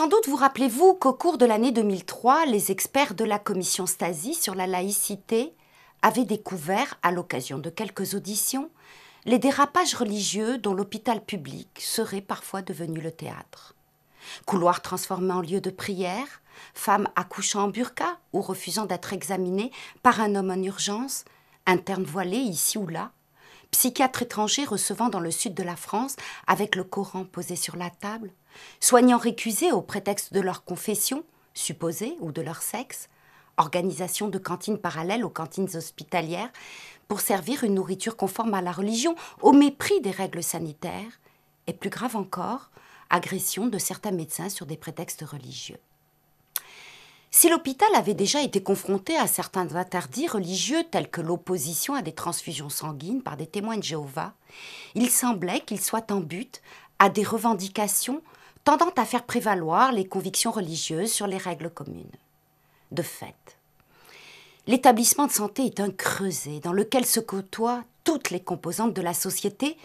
Sans doute vous rappelez-vous qu'au cours de l'année 2003, les experts de la commission Stasi sur la laïcité avaient découvert, à l'occasion de quelques auditions, les dérapages religieux dont l'hôpital public serait parfois devenu le théâtre. Couloirs transformés en lieu de prière, femmes accouchant en burqa ou refusant d'être examinées par un homme en urgence, internes voilés ici ou là, psychiatres étrangers recevant dans le sud de la France avec le Coran posé sur la table, soignants récusés au prétexte de leur confession, supposée, ou de leur sexe, organisation de cantines parallèles aux cantines hospitalières pour servir une nourriture conforme à la religion au mépris des règles sanitaires, et plus grave encore, agression de certains médecins sur des prétextes religieux. Si l'hôpital avait déjà été confronté à certains interdits religieux tels que l'opposition à des transfusions sanguines par des témoins de Jéhovah, il semblait qu'il soit en but à des revendications tendant à faire prévaloir les convictions religieuses sur les règles communes. De fait, l'établissement de santé est un creuset dans lequel se côtoient toutes les composantes de la société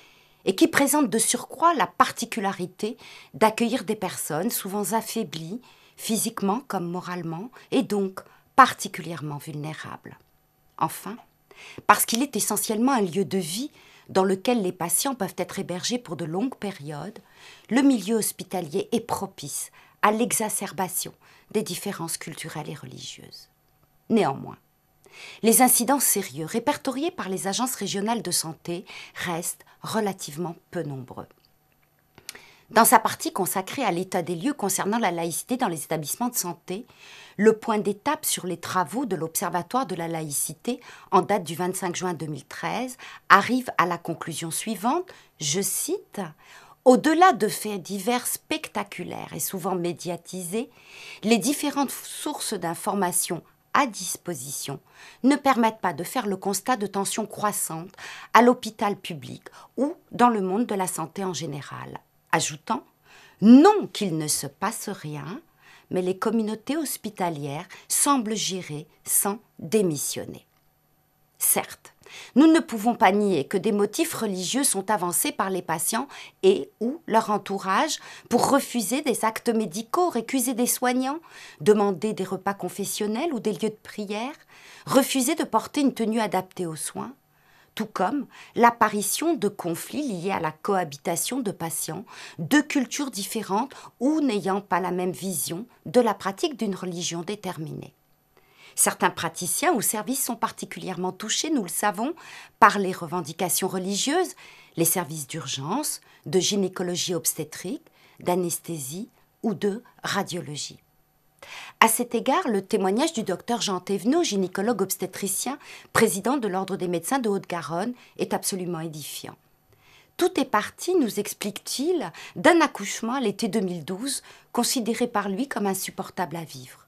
et qui présente de surcroît la particularité d'accueillir des personnes souvent affaiblies, physiquement comme moralement, et donc particulièrement vulnérables. Enfin, parce qu'il est essentiellement un lieu de vie dans lequel les patients peuvent être hébergés pour de longues périodes, le milieu hospitalier est propice à l'exacerbation des différences culturelles et religieuses. Néanmoins, les incidents sérieux répertoriés par les agences régionales de santé restent relativement peu nombreux. Dans sa partie consacrée à l'état des lieux concernant la laïcité dans les établissements de santé, le point d'étape sur les travaux de l'Observatoire de la laïcité en date du 25 juin 2013 arrive à la conclusion suivante, je cite « Au-delà de faits divers spectaculaires et souvent médiatisés, les différentes sources d'informations à disposition ne permettent pas de faire le constat de tensions croissantes à l'hôpital public ou dans le monde de la santé en général. » Ajoutant « Non qu'il ne se passe rien, mais les communautés hospitalières semblent gérer sans démissionner. » Certes, nous ne pouvons pas nier que des motifs religieux sont avancés par les patients et ou leur entourage pour refuser des actes médicaux, récuser des soignants, demander des repas confessionnels ou des lieux de prière, refuser de porter une tenue adaptée aux soins, tout comme l'apparition de conflits liés à la cohabitation de patients de cultures différentes ou n'ayant pas la même vision de la pratique d'une religion déterminée. Certains praticiens ou services sont particulièrement touchés, nous le savons, par les revendications religieuses, les services d'urgence, de gynécologie obstétrique, d'anesthésie ou de radiologie. À cet égard, le témoignage du docteur Jean Thévenot, gynécologue obstétricien, président de l'Ordre des médecins de Haute-Garonne, est absolument édifiant. Tout est parti, nous explique-t-il, d'un accouchement à l'été 2012, considéré par lui comme insupportable à vivre.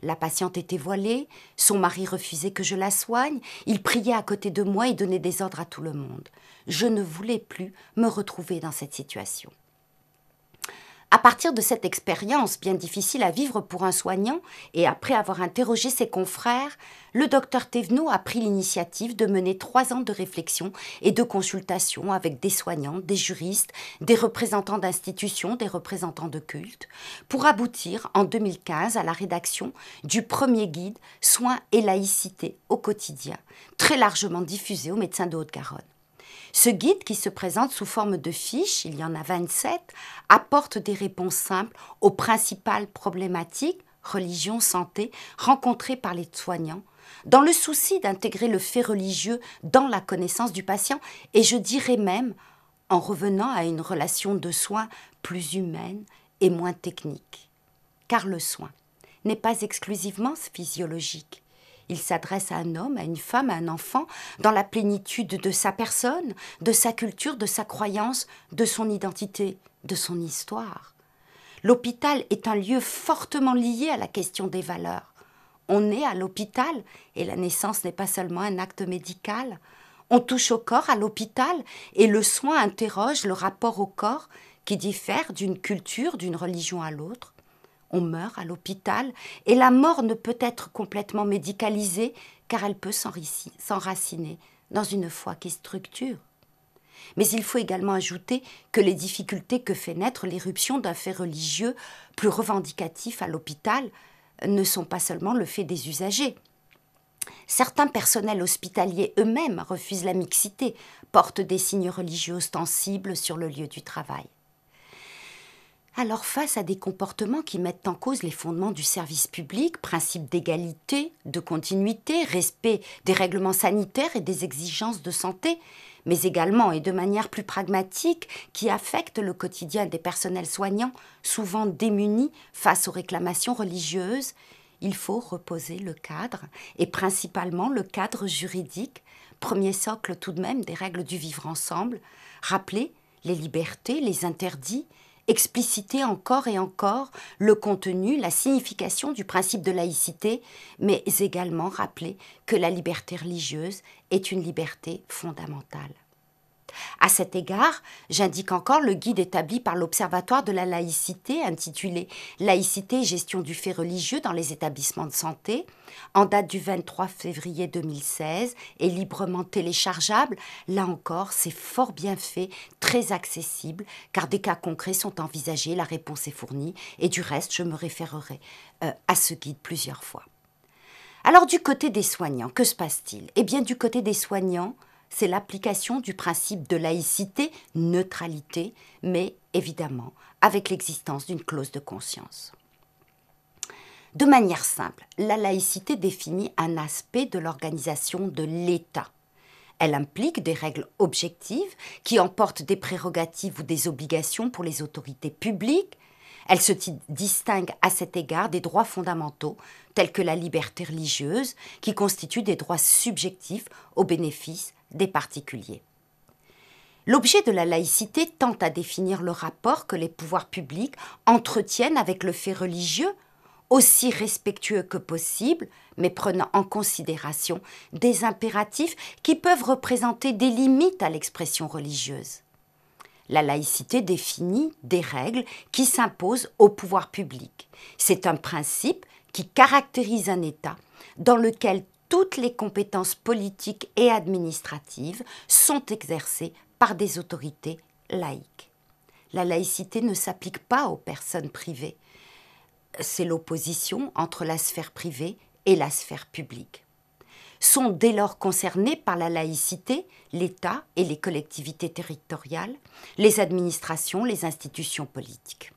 La patiente était voilée, son mari refusait que je la soigne, il priait à côté de moi et donnait des ordres à tout le monde. Je ne voulais plus me retrouver dans cette situation. À partir de cette expérience bien difficile à vivre pour un soignant, et après avoir interrogé ses confrères, le docteur Thévenot a pris l'initiative de mener 3 ans de réflexion et de consultation avec des soignants, des juristes, des représentants d'institutions, des représentants de culte, pour aboutir en 2015 à la rédaction du premier guide « Soins et laïcité au quotidien », très largement diffusé aux médecins de Haute-Garonne. Ce guide, qui se présente sous forme de fiches, il y en a 27, apporte des réponses simples aux principales problématiques, religion, santé, rencontrées par les soignants, dans le souci d'intégrer le fait religieux dans la connaissance du patient, et je dirais même en revenant à une relation de soins plus humaine et moins technique. Car le soin n'est pas exclusivement physiologique. Il s'adresse à un homme, à une femme, à un enfant, dans la plénitude de sa personne, de sa culture, de sa croyance, de son identité, de son histoire. L'hôpital est un lieu fortement lié à la question des valeurs. On naît à l'hôpital et la naissance n'est pas seulement un acte médical. On touche au corps à l'hôpital et le soin interroge le rapport au corps qui diffère d'une culture, d'une religion à l'autre. On meurt à l'hôpital et la mort ne peut être complètement médicalisée car elle peut s'enraciner dans une foi qui structure. Mais il faut également ajouter que les difficultés que fait naître l'éruption d'un fait religieux plus revendicatif à l'hôpital ne sont pas seulement le fait des usagers. Certains personnels hospitaliers eux-mêmes refusent la mixité, portent des signes religieux ostensibles sur le lieu du travail. Alors, face à des comportements qui mettent en cause les fondements du service public, principe d'égalité, de continuité, respect des règlements sanitaires et des exigences de santé, mais également et de manière plus pragmatique, qui affectent le quotidien des personnels soignants, souvent démunis face aux réclamations religieuses, il faut reposer le cadre, et principalement le cadre juridique, premier socle tout de même des règles du vivre ensemble, rappeler les libertés, les interdits, expliciter encore et encore le contenu, la signification du principe de laïcité, mais également rappeler que la liberté religieuse est une liberté fondamentale. À cet égard, j'indique encore le guide établi par l'Observatoire de la laïcité intitulé « Laïcité et gestion du fait religieux dans les établissements de santé », en date du 23 février 2016 et librement téléchargeable. Là encore, c'est fort bien fait, très accessible, car des cas concrets sont envisagés, la réponse est fournie, et du reste, je me référerai à ce guide plusieurs fois. Alors, du côté des soignants, que se passe-t-il? Eh bien, du côté des soignants, c'est l'application du principe de laïcité, neutralité, mais évidemment avec l'existence d'une clause de conscience. De manière simple, la laïcité définit un aspect de l'organisation de l'État. Elle implique des règles objectives qui emportent des prérogatives ou des obligations pour les autorités publiques. Elle se distingue à cet égard des droits fondamentaux, tels que la liberté religieuse, qui constituent des droits subjectifs au bénéfice des particuliers. L'objet de la laïcité tend à définir le rapport que les pouvoirs publics entretiennent avec le fait religieux, aussi respectueux que possible, mais prenant en considération des impératifs qui peuvent représenter des limites à l'expression religieuse. La laïcité définit des règles qui s'imposent au pouvoir public. C'est un principe qui caractérise un État dans lequel toutes les compétences politiques et administratives sont exercées par des autorités laïques. La laïcité ne s'applique pas aux personnes privées. C'est l'opposition entre la sphère privée et la sphère publique. Sont dès lors concernés par la laïcité l'État et les collectivités territoriales, les administrations, les institutions politiques.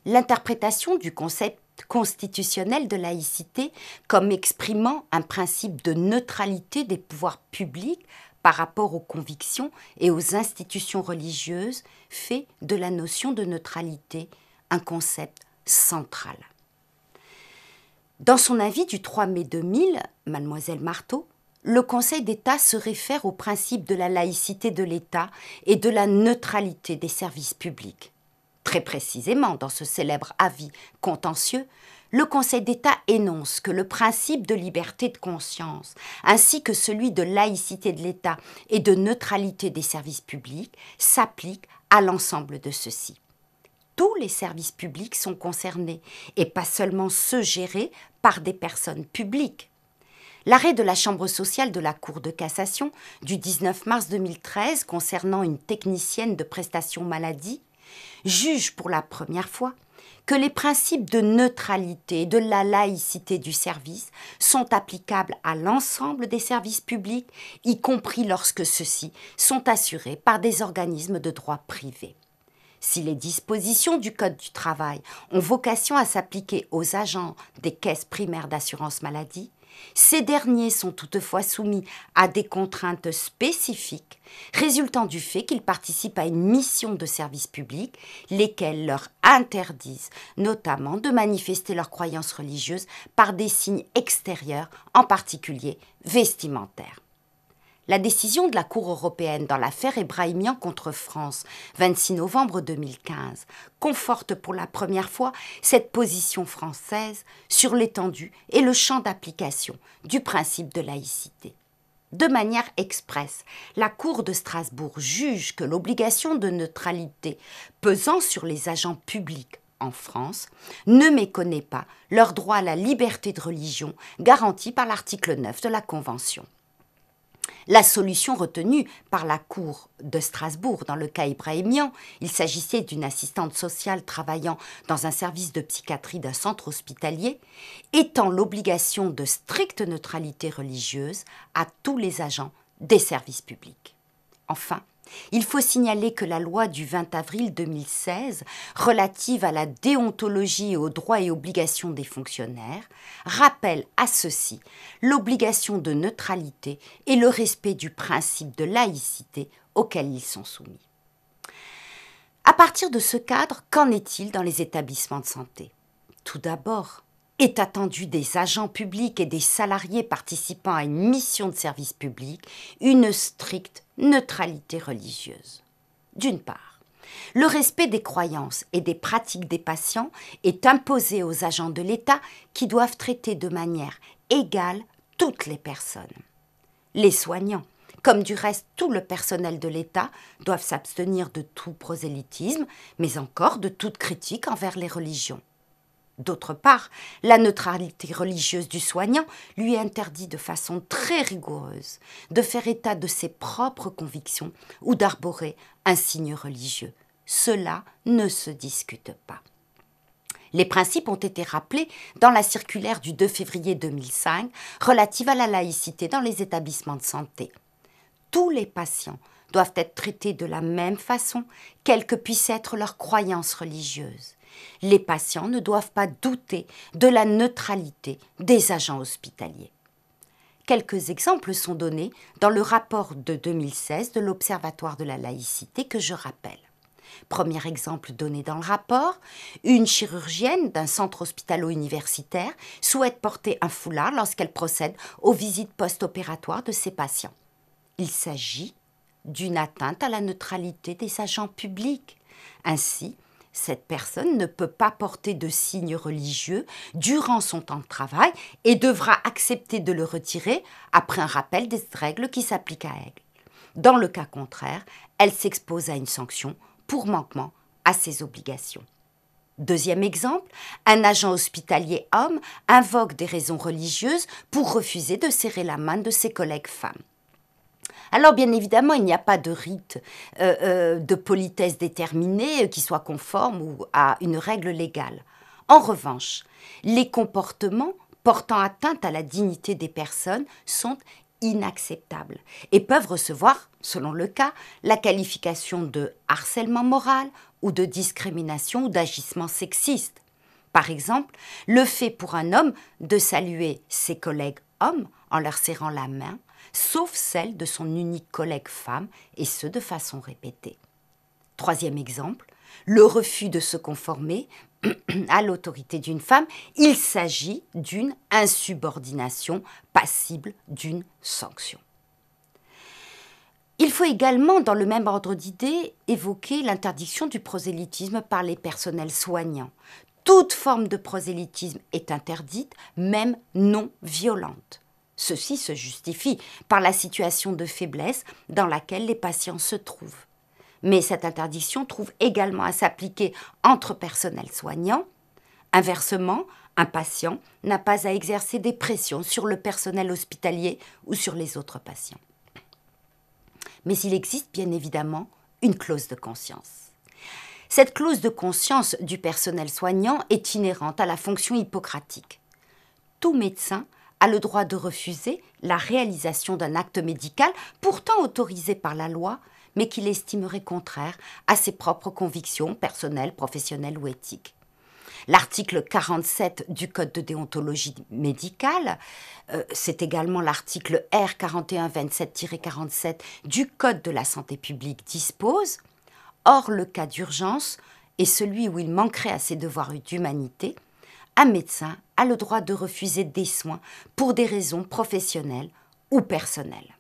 L'interprétation du concept constitutionnel de laïcité comme exprimant un principe de neutralité des pouvoirs publics par rapport aux convictions et aux institutions religieuses fait de la notion de neutralité un concept central. Dans son avis du 3 mai 2000, Mademoiselle Marteau, le Conseil d'État se réfère au principe de la laïcité de l'État et de la neutralité des services publics. Très précisément, dans ce célèbre avis contentieux, le Conseil d'État énonce que le principe de liberté de conscience, ainsi que celui de laïcité de l'État et de neutralité des services publics, s'appliquent à l'ensemble de ceux-ci. Tous les services publics sont concernés, et pas seulement ceux gérés par des personnes publiques. L'arrêt de la Chambre sociale de la Cour de cassation du 19 mars 2013 concernant une technicienne de prestation maladie juge pour la première fois que les principes de neutralité et de la laïcité du service sont applicables à l'ensemble des services publics, y compris lorsque ceux-ci sont assurés par des organismes de droit privé. Si les dispositions du Code du travail ont vocation à s'appliquer aux agents des caisses primaires d'assurance maladie, ces derniers sont toutefois soumis à des contraintes spécifiques résultant du fait qu'ils participent à une mission de service public, lesquelles leur interdisent notamment de manifester leurs croyances religieuses par des signes extérieurs, en particulier vestimentaires. La décision de la Cour européenne dans l'affaire Ebrahimian contre France, 26 novembre 2015, conforte pour la première fois cette position française sur l'étendue et le champ d'application du principe de laïcité. De manière expresse, la Cour de Strasbourg juge que l'obligation de neutralité pesant sur les agents publics en France ne méconnaît pas leur droit à la liberté de religion garantie par l'article 9 de la Convention. La solution retenue par la Cour de Strasbourg dans le cas Ibrahimian, il s'agissait d'une assistante sociale travaillant dans un service de psychiatrie d'un centre hospitalier, étant l'obligation de stricte neutralité religieuse à tous les agents des services publics. Enfin, il faut signaler que la loi du 20 avril 2016, relative à la déontologie et aux droits et obligations des fonctionnaires, rappelle à ceux-ci l'obligation de neutralité et le respect du principe de laïcité auquel ils sont soumis. À partir de ce cadre, qu'en est-il dans les établissements de santé? Tout d'abord, est attendu des agents publics et des salariés participant à une mission de service public une stricte neutralité religieuse. D'une part, le respect des croyances et des pratiques des patients est imposé aux agents de l'État qui doivent traiter de manière égale toutes les personnes. Les soignants, comme du reste tout le personnel de l'État, doivent s'abstenir de tout prosélytisme, mais encore de toute critique envers les religions. D'autre part, la neutralité religieuse du soignant lui interdit de façon très rigoureuse de faire état de ses propres convictions ou d'arborer un signe religieux. Cela ne se discute pas. Les principes ont été rappelés dans la circulaire du 2 février 2005 relative à la laïcité dans les établissements de santé. Tous les patients doivent être traités de la même façon, quelle que puisse être leur croyance religieuse. Les patients ne doivent pas douter de la neutralité des agents hospitaliers. Quelques exemples sont donnés dans le rapport de 2016 de l'Observatoire de la laïcité que je rappelle. Premier exemple donné dans le rapport, une chirurgienne d'un centre hospitalo-universitaire souhaite porter un foulard lorsqu'elle procède aux visites post-opératoires de ses patients. Il s'agit d'une atteinte à la neutralité des agents publics. Ainsi, cette personne ne peut pas porter de signe religieux durant son temps de travail et devra accepter de le retirer après un rappel des règles qui s'appliquent à elle. Dans le cas contraire, elle s'expose à une sanction pour manquement à ses obligations. Deuxième exemple, un agent hospitalier homme invoque des raisons religieuses pour refuser de serrer la main de ses collègues femmes. Alors, bien évidemment, il n'y a pas de rite de politesse déterminé qui soit conforme ou à une règle légale. En revanche, les comportements portant atteinte à la dignité des personnes sont inacceptables et peuvent recevoir, selon le cas, la qualification de harcèlement moral ou de discrimination ou d'agissement sexiste. Par exemple, le fait pour un homme de saluer ses collègues hommes en leur serrant la main, sauf celle de son unique collègue femme, et ce de façon répétée. Troisième exemple, le refus de se conformer à l'autorité d'une femme, il s'agit d'une insubordination passible d'une sanction. Il faut également, dans le même ordre d'idées, évoquer l'interdiction du prosélytisme par les personnels soignants. Toute forme de prosélytisme est interdite, même non violente. Ceci se justifie par la situation de faiblesse dans laquelle les patients se trouvent. Mais cette interdiction trouve également à s'appliquer entre personnels soignants. Inversement, un patient n'a pas à exercer des pressions sur le personnel hospitalier ou sur les autres patients. Mais il existe bien évidemment une clause de conscience. Cette clause de conscience du personnel soignant est inhérente à la fonction hippocratique. Tout médecin a le droit de refuser la réalisation d'un acte médical pourtant autorisé par la loi, mais qu'il estimerait contraire à ses propres convictions personnelles, professionnelles ou éthiques. L'article 47 du Code de déontologie médicale, c'est également l'article R 4127-47 du Code de la santé publique dispose, hors le cas d'urgence et celui où il manquerait à ses devoirs d'humanité, un médecin a le droit de refuser des soins pour des raisons professionnelles ou personnelles.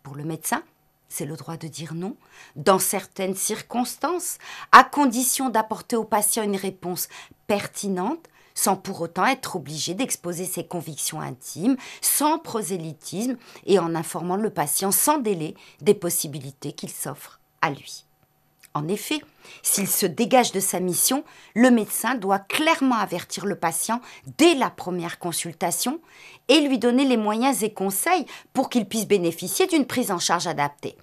Pour le médecin, c'est le droit de dire non, dans certaines circonstances, à condition d'apporter au patient une réponse pertinente, sans pour autant être obligé d'exposer ses convictions intimes, sans prosélytisme et en informant le patient sans délai des possibilités qu'il s'offre à lui. En effet, s'il se dégage de sa mission, le médecin doit clairement avertir le patient dès la première consultation et lui donner les moyens et conseils pour qu'il puisse bénéficier d'une prise en charge adaptée.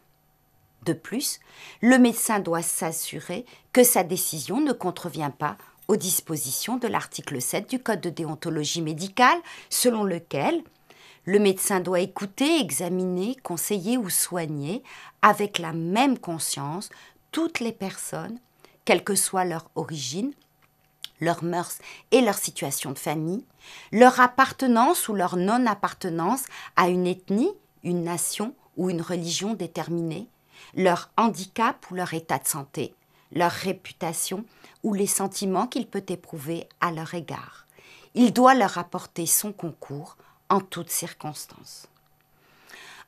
De plus, le médecin doit s'assurer que sa décision ne contrevient pas aux dispositions de l'article 7 du Code de déontologie médicale, selon lequel le médecin doit écouter, examiner, conseiller ou soigner avec la même conscience toutes les personnes, quelle que soit leur origine, leurs mœurs et leur situation de famille, leur appartenance ou leur non-appartenance à une ethnie, une nation ou une religion déterminée, leur handicap ou leur état de santé, leur réputation ou les sentiments qu'il peut éprouver à leur égard. Il doit leur apporter son concours en toutes circonstances.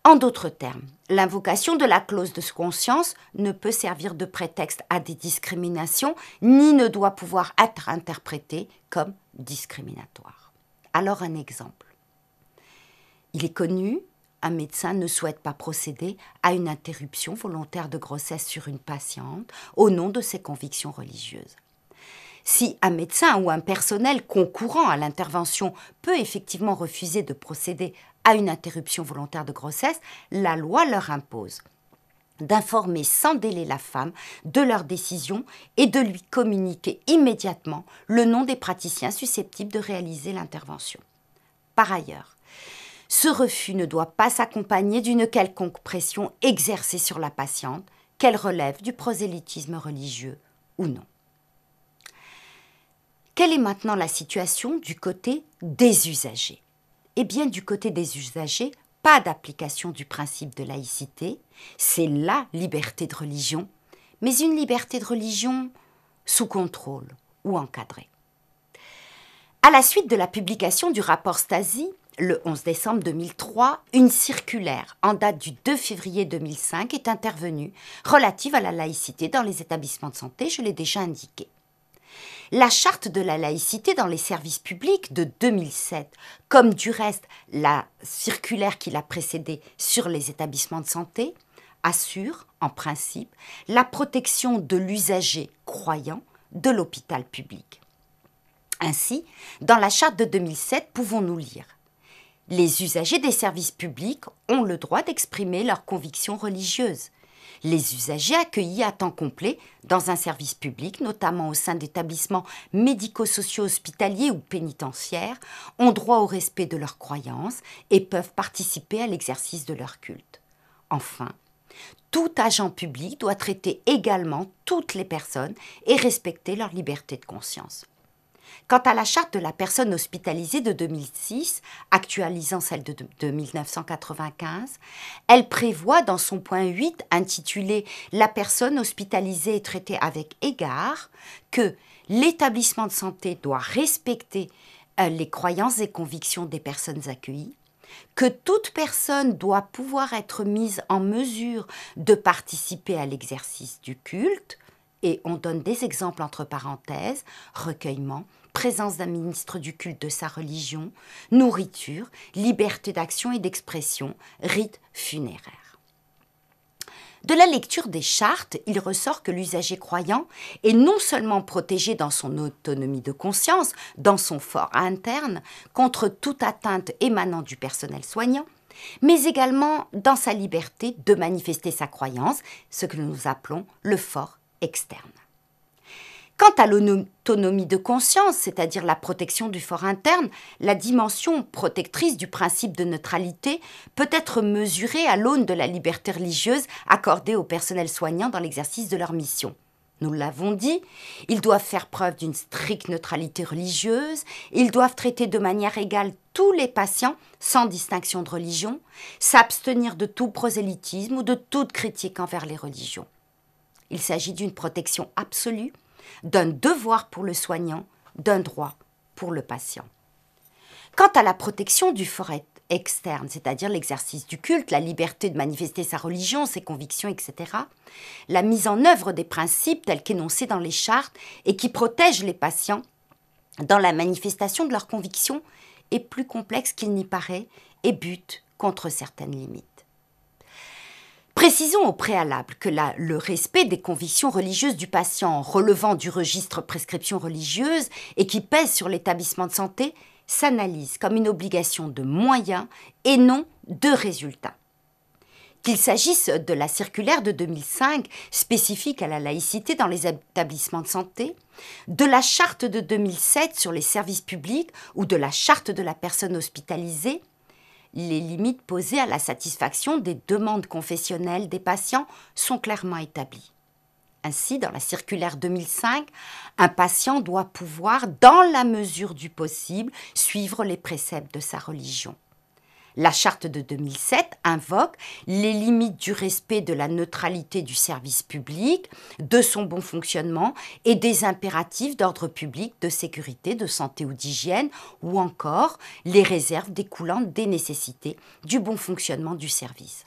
En d'autres termes, l'invocation de la clause de conscience ne peut servir de prétexte à des discriminations, ni ne doit pouvoir être interprétée comme discriminatoire. Alors un exemple. Il est connu, un médecin ne souhaite pas procéder à une interruption volontaire de grossesse sur une patiente au nom de ses convictions religieuses. Si un médecin ou un personnel concourant à l'intervention peut effectivement refuser de procéder à une interruption volontaire de grossesse, la loi leur impose d'informer sans délai la femme de leur décision et de lui communiquer immédiatement le nom des praticiens susceptibles de réaliser l'intervention. Par ailleurs, ce refus ne doit pas s'accompagner d'une quelconque pression exercée sur la patiente, qu'elle relève du prosélytisme religieux ou non. Quelle est maintenant la situation du côté des usagers ? Eh bien, du côté des usagers, pas d'application du principe de laïcité, c'est la liberté de religion, mais une liberté de religion sous contrôle ou encadrée. À la suite de la publication du rapport Stasi, le 11 décembre 2003, une circulaire en date du 2 février 2005 est intervenue relative à la laïcité dans les établissements de santé, je l'ai déjà indiqué. La charte de la laïcité dans les services publics de 2007, comme du reste la circulaire qui l'a précédée sur les établissements de santé, assure, en principe, la protection de l'usager croyant de l'hôpital public. Ainsi, dans la charte de 2007, pouvons-nous lire « Les usagers des services publics ont le droit d'exprimer leurs convictions religieuses. Les usagers accueillis à temps complet dans un service public, notamment au sein d'établissements médico-sociaux hospitaliers ou pénitentiaires, ont droit au respect de leurs croyances et peuvent participer à l'exercice de leur culte. Enfin, tout agent public doit traiter également toutes les personnes et respecter leur liberté de conscience. » Quant à la charte de la personne hospitalisée de 2006, actualisant celle de 1995, elle prévoit dans son point 8 intitulé « La personne hospitalisée est traitée avec égard » que l'établissement de santé doit respecter les croyances et convictions des personnes accueillies, que toute personne doit pouvoir être mise en mesure de participer à l'exercice du culte, et on donne des exemples entre parenthèses, recueillement, présence d'un ministre du culte de sa religion, nourriture, liberté d'action et d'expression, rites funéraires. De la lecture des chartes, il ressort que l'usager croyant est non seulement protégé dans son autonomie de conscience, dans son fort interne, contre toute atteinte émanant du personnel soignant, mais également dans sa liberté de manifester sa croyance, ce que nous appelons le fort externe. Quant à l'autonomie de conscience, c'est-à-dire la protection du fort interne, la dimension protectrice du principe de neutralité peut être mesurée à l'aune de la liberté religieuse accordée au personnel soignant dans l'exercice de leur mission. Nous l'avons dit, ils doivent faire preuve d'une stricte neutralité religieuse, ils doivent traiter de manière égale tous les patients sans distinction de religion, s'abstenir de tout prosélytisme ou de toute critique envers les religions. Il s'agit d'une protection absolue, d'un devoir pour le soignant, d'un droit pour le patient. Quant à la protection du fort externe, c'est-à-dire l'exercice du culte, la liberté de manifester sa religion, ses convictions, etc., la mise en œuvre des principes tels qu'énoncés dans les chartes et qui protègent les patients dans la manifestation de leurs convictions est plus complexe qu'il n'y paraît et bute contre certaines limites. Précisons au préalable que le respect des convictions religieuses du patient relevant du registre prescription religieuse et qui pèse sur l'établissement de santé s'analyse comme une obligation de moyens et non de résultats. Qu'il s'agisse de la circulaire de 2005 spécifique à la laïcité dans les établissements de santé, de la charte de 2007 sur les services publics ou de la charte de la personne hospitalisée, les limites posées à la satisfaction des demandes confessionnelles des patients sont clairement établies. Ainsi, dans la circulaire 2005, un patient doit pouvoir, dans la mesure du possible, suivre les préceptes de sa religion. La charte de 2007 invoque les limites du respect de la neutralité du service public, de son bon fonctionnement et des impératifs d'ordre public, de sécurité, de santé ou d'hygiène, ou encore les réserves découlant des nécessités du bon fonctionnement du service.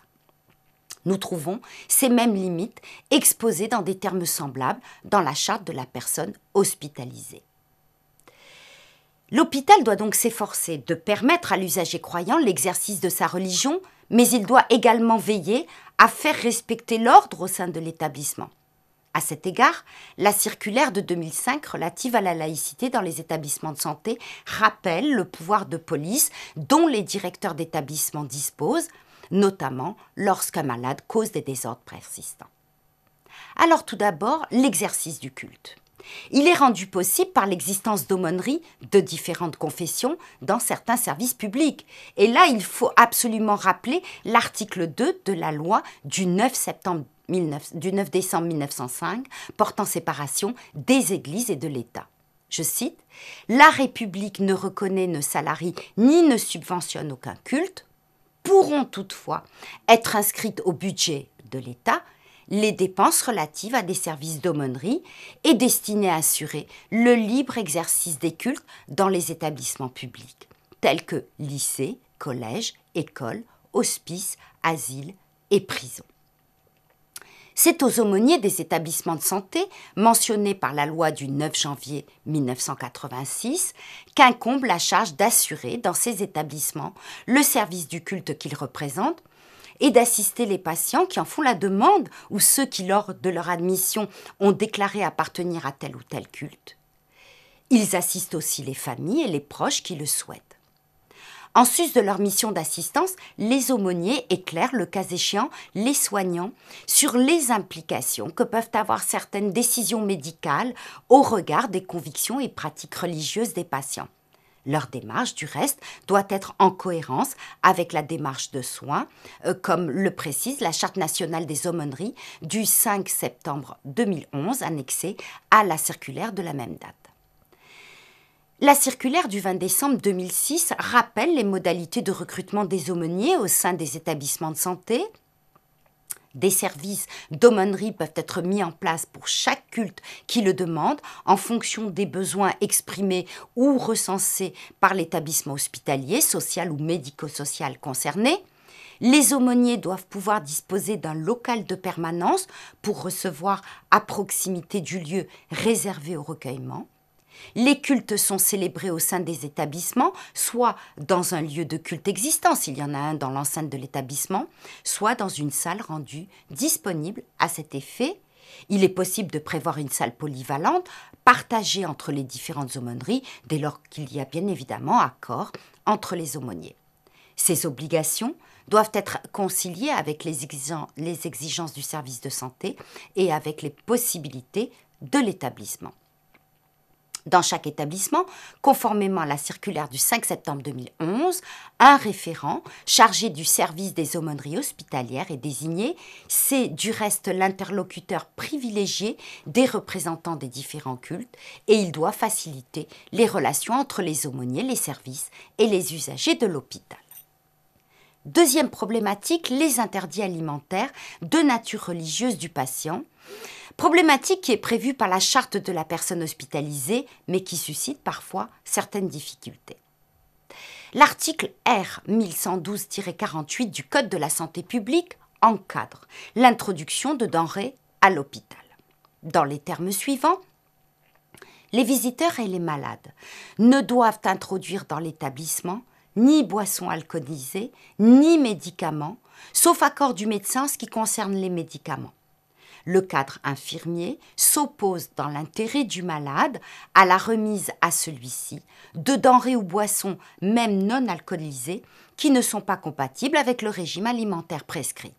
Nous trouvons ces mêmes limites exposées dans des termes semblables dans la charte de la personne hospitalisée. L'hôpital doit donc s'efforcer de permettre à l'usager croyant l'exercice de sa religion, mais il doit également veiller à faire respecter l'ordre au sein de l'établissement. À cet égard, la circulaire de 2005 relative à la laïcité dans les établissements de santé rappelle le pouvoir de police dont les directeurs d'établissement disposent, notamment lorsqu'un malade cause des désordres persistants. Alors tout d'abord, l'exercice du culte. Il est rendu possible par l'existence d'aumôneries de différentes confessions dans certains services publics. Et là, il faut absolument rappeler l'article 2 de la loi du 9 décembre 1905 portant séparation des églises et de l'État. Je cite, « La République ne reconnaît, ne salarie ni ne subventionne aucun culte, pourront toutefois être inscrites au budget de l'État les dépenses relatives à des services d'aumônerie et destinées à assurer le libre exercice des cultes dans les établissements publics, tels que lycées, collèges, écoles, hospices, asiles et prisons. C'est aux aumôniers des établissements de santé, mentionnés par la loi du 9 janvier 1986, qu'incombe la charge d'assurer dans ces établissements le service du culte qu'ils représentent et d'assister les patients qui en font la demande ou ceux qui, lors de leur admission, ont déclaré appartenir à tel ou tel culte. Ils assistent aussi les familles et les proches qui le souhaitent. En sus de leur mission d'assistance, les aumôniers éclairent, le cas échéant, les soignants sur les implications que peuvent avoir certaines décisions médicales au regard des convictions et pratiques religieuses des patients. Leur démarche, du reste, doit être en cohérence avec la démarche de soins, comme le précise la Charte nationale des aumôneries du 5 septembre 2011, annexée à la circulaire de la même date. La circulaire du 20 décembre 2006 rappelle les modalités de recrutement des aumôniers au sein des établissements de santé. Des services d'aumônerie peuvent être mis en place pour chaque culte qui le demande en fonction des besoins exprimés ou recensés par l'établissement hospitalier, social ou médico-social concerné. Les aumôniers doivent pouvoir disposer d'un local de permanence pour recevoir à proximité du lieu réservé au recueillement. Les cultes sont célébrés au sein des établissements, soit dans un lieu de culte existant, s'il y en a un dans l'enceinte de l'établissement, soit dans une salle rendue disponible à cet effet. Il est possible de prévoir une salle polyvalente, partagée entre les différentes aumôneries, dès lors qu'il y a bien évidemment accord entre les aumôniers. Ces obligations doivent être conciliées avec les exigences du service de santé et avec les possibilités de l'établissement. Dans chaque établissement, conformément à la circulaire du 5 septembre 2011, un référent chargé du service des aumôneries hospitalières est désigné. C'est du reste l'interlocuteur privilégié des représentants des différents cultes et il doit faciliter les relations entre les aumôniers, les services et les usagers de l'hôpital. Deuxième problématique, les interdits alimentaires de nature religieuse du patient. Problématique qui est prévue par la charte de la personne hospitalisée, mais qui suscite parfois certaines difficultés. L'article R 1112-48 du Code de la santé publique encadre l'introduction de denrées à l'hôpital. Dans les termes suivants, les visiteurs et les malades ne doivent introduire dans l'établissement ni boissons alcoolisées, ni médicaments, sauf accord du médecin en ce qui concerne les médicaments. Le cadre infirmier s'oppose dans l'intérêt du malade à la remise à celui-ci de denrées ou boissons, même non alcoolisées, qui ne sont pas compatibles avec le régime alimentaire prescrit.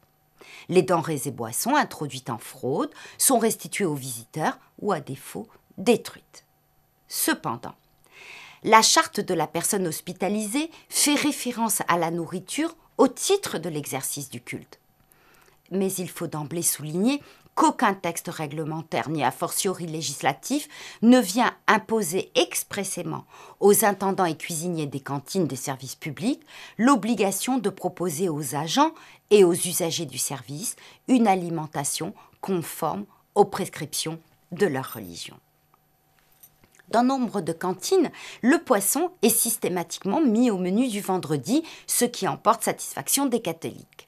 Les denrées et boissons introduites en fraude sont restituées aux visiteurs ou, à défaut, détruites. Cependant, la charte de la personne hospitalisée fait référence à la nourriture au titre de l'exercice du culte. Mais il faut d'emblée souligner qu'aucun texte réglementaire ni a fortiori législatif ne vient imposer expressément aux intendants et cuisiniers des cantines des services publics l'obligation de proposer aux agents et aux usagers du service une alimentation conforme aux prescriptions de leur religion. Dans nombre de cantines, le poisson est systématiquement mis au menu du vendredi, ce qui emporte satisfaction des catholiques.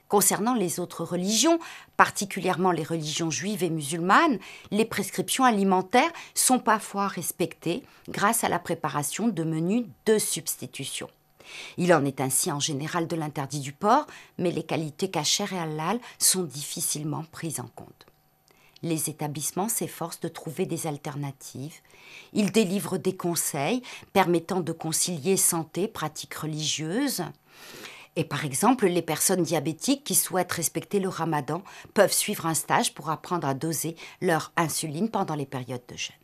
Concernant les autres religions, particulièrement les religions juives et musulmanes, les prescriptions alimentaires sont parfois respectées grâce à la préparation de menus de substitution. Il en est ainsi en général de l'interdit du porc, mais les qualités cachères et halal sont difficilement prises en compte. Les établissements s'efforcent de trouver des alternatives. Ils délivrent des conseils permettant de concilier santé, pratiques religieuses. Et par exemple, les personnes diabétiques qui souhaitent respecter le ramadan peuvent suivre un stage pour apprendre à doser leur insuline pendant les périodes de jeûne.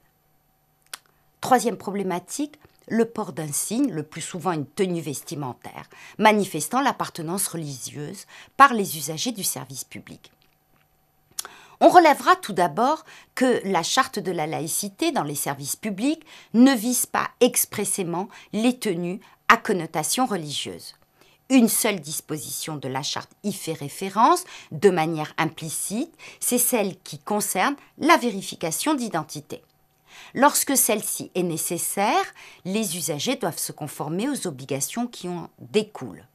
Troisième problématique, le port d'un signe, le plus souvent une tenue vestimentaire, manifestant l'appartenance religieuse par les usagers du service public. On relèvera tout d'abord que la charte de la laïcité dans les services publics ne vise pas expressément les tenues à connotation religieuse. Une seule disposition de la charte y fait référence, de manière implicite, c'est celle qui concerne la vérification d'identité. Lorsque celle-ci est nécessaire, les usagers doivent se conformer aux obligations qui en découlent.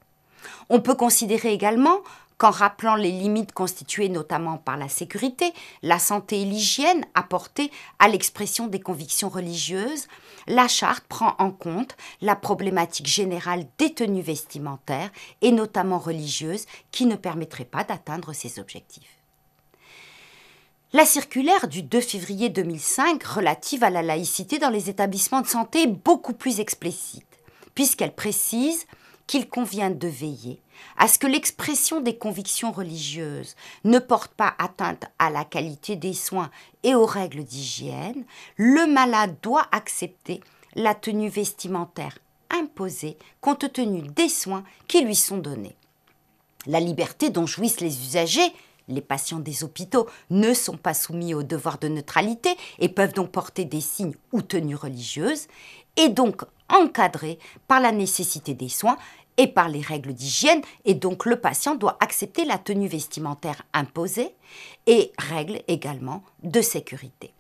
On peut considérer également qu'en rappelant les limites constituées notamment par la sécurité, la santé et l'hygiène apportées à l'expression des convictions religieuses, la charte prend en compte la problématique générale des tenues vestimentaires et notamment religieuses qui ne permettraient pas d'atteindre ces objectifs. La circulaire du 2 février 2005 relative à la laïcité dans les établissements de santé est beaucoup plus explicite, puisqu'elle précise qu'il convient de veiller à ce que l'expression des convictions religieuses ne porte pas atteinte à la qualité des soins et aux règles d'hygiène. Le malade doit accepter la tenue vestimentaire imposée compte tenu des soins qui lui sont donnés. La liberté dont jouissent les usagers, les patients des hôpitaux, ne sont pas soumis au devoir de neutralité et peuvent donc porter des signes ou tenues religieuses, et donc encadrés par la nécessité des soins et par les règles d'hygiène, et donc le patient doit accepter la tenue vestimentaire imposée et règles également de sécurité.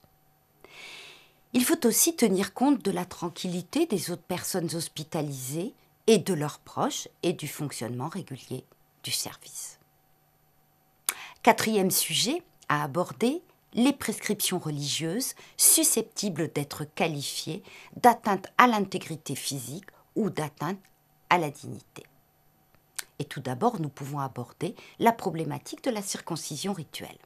Il faut aussi tenir compte de la tranquillité des autres personnes hospitalisées et de leurs proches et du fonctionnement régulier du service. Quatrième sujet à aborder, les prescriptions religieuses susceptibles d'être qualifiées d'atteinte à l'intégrité physique ou d'atteinte à la dignité. Et tout d'abord, nous pouvons aborder la problématique de la circoncision rituelle.